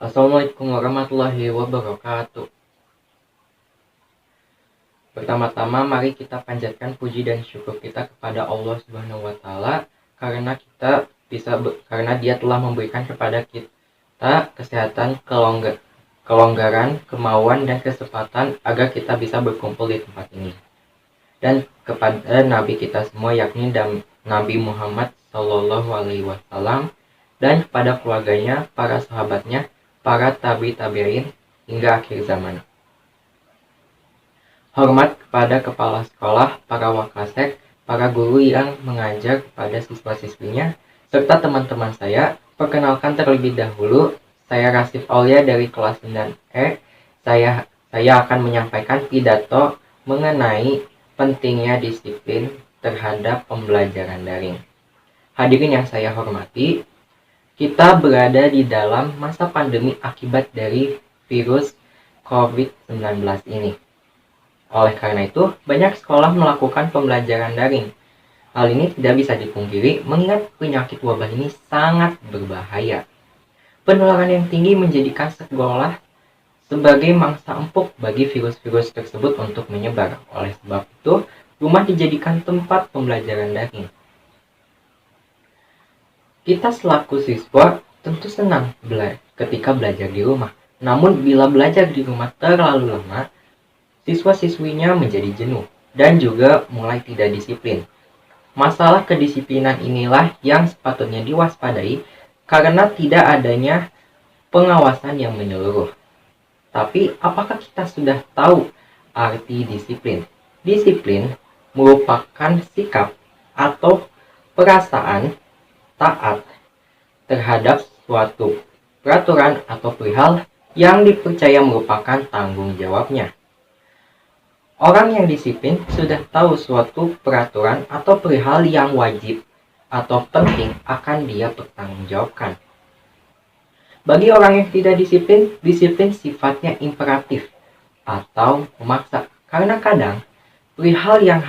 Assalamualaikum warahmatullahi wabarakatuh. Pertama-tama mari kita panjatkan puji dan syukur kita kepada Allah Subhanahu wa taala karena Dia telah memberikan kepada kita kesehatan, kelonggaran, kemauan dan kesempatan agar kita bisa berkumpul di tempat ini. Dan kepada nabi kita semua yakni Nabi Muhammad sallallahu alaihi wasallam dan kepada keluarganya, para sahabatnya, para tabi'in hingga akhir zaman. Hormat kepada kepala sekolah, para wakasek, para guru yang mengajar kepada siswa-siswinya, serta teman-teman saya. Perkenalkan terlebih dahulu, saya Rasif Aulia dari kelas 9E. Saya akan menyampaikan pidato mengenai pentingnya disiplin terhadap pembelajaran daring. Hadirin yang saya hormati, kita berada di dalam masa pandemi akibat dari virus COVID-19 ini. Oleh karena itu, banyak sekolah melakukan pembelajaran daring. Hal ini tidak bisa dipungkiri mengingat penyakit wabah ini sangat berbahaya. Penularan yang tinggi menjadikan sekolah sebagai mangsa empuk bagi virus-virus tersebut untuk menyebar. Oleh sebab itu, rumah dijadikan tempat pembelajaran daring. Kita selaku siswa tentu senang ketika belajar di rumah. Namun bila belajar di rumah terlalu lama, siswa-siswinya menjadi jenuh dan juga mulai tidak disiplin. Masalah kedisiplinan inilah yang sepatutnya diwaspadai karena tidak adanya pengawasan yang menyeluruh. Tapi apakah kita sudah tahu arti disiplin? Disiplin merupakan sikap atau perasaan taat terhadap suatu peraturan atau perihal yang dipercaya merupakan tanggung jawabnya. Orang yang disiplin sudah tahu suatu peraturan atau perihal yang wajib atau penting akan dia pertanggungjawabkan. Bagi orang yang tidak disiplin, disiplin sifatnya imperatif atau memaksa. Karena kadang perihal yang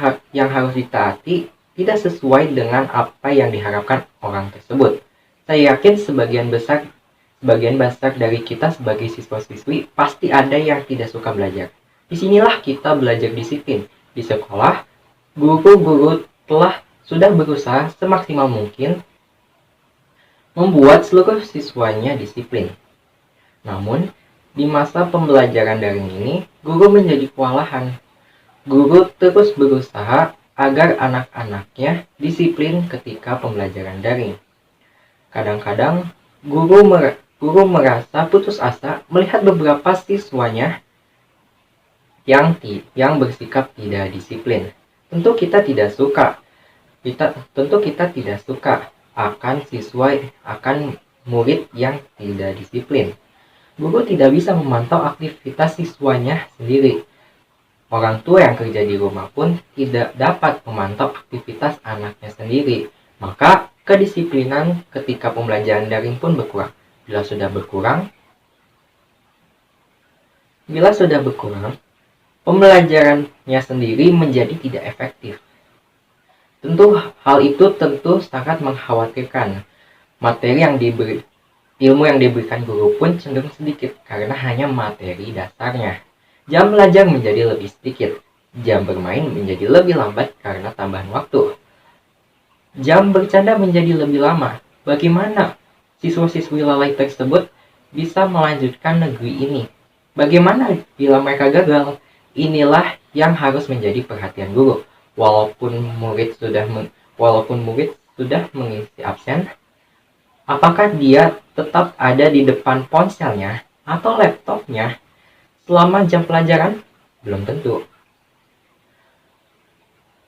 harus ditaati tidak sesuai dengan apa yang diharapkan orang tersebut. Saya yakin sebagian besar dari kita sebagai siswa-siswi pasti ada yang tidak suka belajar. Disinilah kita belajar disiplin. Di sekolah, guru-guru sudah berusaha semaksimal mungkin membuat seluruh siswanya disiplin. Namun, di masa pembelajaran daring ini, guru menjadi kewalahan. Guru terus berusaha agar anak-anaknya disiplin ketika pembelajaran daring. Kadang-kadang, guru merasa putus asa melihat beberapa siswanya yang bersikap tidak disiplin. Tentu kita tidak suka akan murid yang tidak disiplin. Guru tidak bisa memantau aktivitas siswanya sendiri. Orang tua yang kerja di rumah pun tidak dapat memantau aktivitas anaknya sendiri. Maka kedisiplinan ketika pembelajaran daring pun berkurang. Bila sudah berkurang, pembelajarannya sendiri menjadi tidak efektif. Hal itu tentu sangat mengkhawatirkan. Ilmu yang diberikan guru pun cenderung sedikit karena hanya materi dasarnya. Jam belajar menjadi lebih sedikit. Jam bermain menjadi lebih lambat karena tambahan waktu. Jam bercanda menjadi lebih lama. Bagaimana siswa-siswi lalai tersebut bisa melanjutkan negeri ini? Bagaimana bila mereka gagal? Inilah yang harus menjadi perhatian guru. Walaupun murid sudah mengisi absen, apakah dia tetap ada di depan ponselnya atau laptopnya selama jam pelajaran? Belum tentu.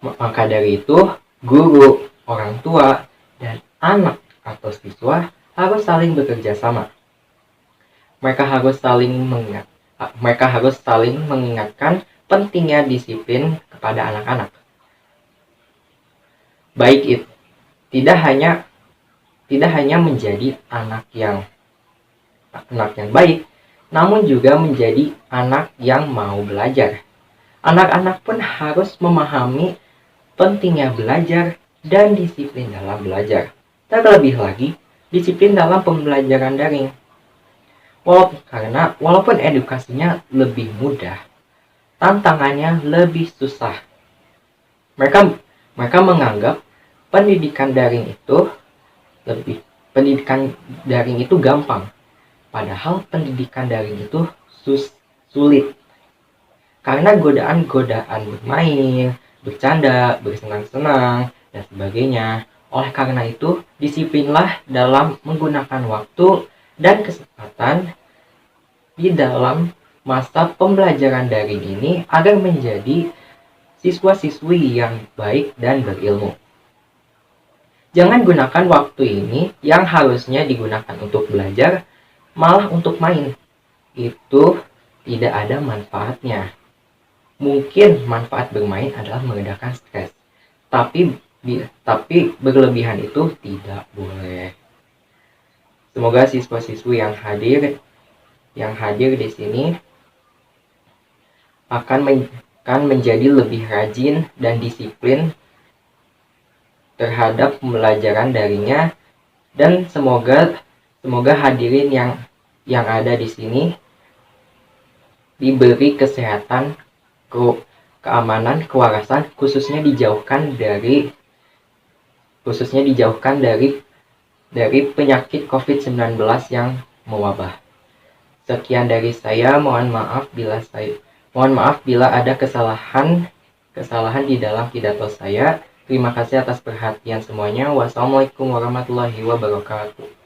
Maka dari itu, guru, orang tua, dan anak atau siswa harus saling bekerja sama. Mereka harus saling mengingatkan pentingnya disiplin kepada anak-anak. Baik itu tidak hanya menjadi anak yang baik, namun juga menjadi anak yang mau belajar. Anak-anak pun harus memahami pentingnya belajar dan disiplin dalam belajar. Terlebih lagi, disiplin dalam pembelajaran daring. Walaupun edukasinya lebih mudah, tantangannya lebih susah. Mereka menganggap pendidikan daring itu gampang, padahal pendidikan daring itu sulit karena godaan-godaan bermain, bercanda, bersenang-senang, dan sebagainya. Oleh karena itu, disiplinlah dalam menggunakan waktu dan kesempatan di dalam masa pembelajaran daring ini agar menjadi siswa-siswi yang baik dan berilmu. Jangan gunakan waktu ini yang harusnya digunakan untuk belajar, malah untuk main. Itu tidak ada manfaatnya. Mungkin manfaat bermain adalah meredakan stres, tapi berlebihan itu tidak boleh. Semoga siswa-siswi yang hadir di sini akan menjadi lebih rajin dan disiplin terhadap pembelajaran daringnya, dan semoga hadirin yang ada di sini diberi kesehatan, keamanan, kewarasan, khususnya dijauhkan dari penyakit COVID-19 yang mewabah. Sekian dari saya, mohon maaf bila ada kesalahan di dalam pidato saya. Terima kasih atas perhatian semuanya. Wassalamualaikum warahmatullahi wabarakatuh.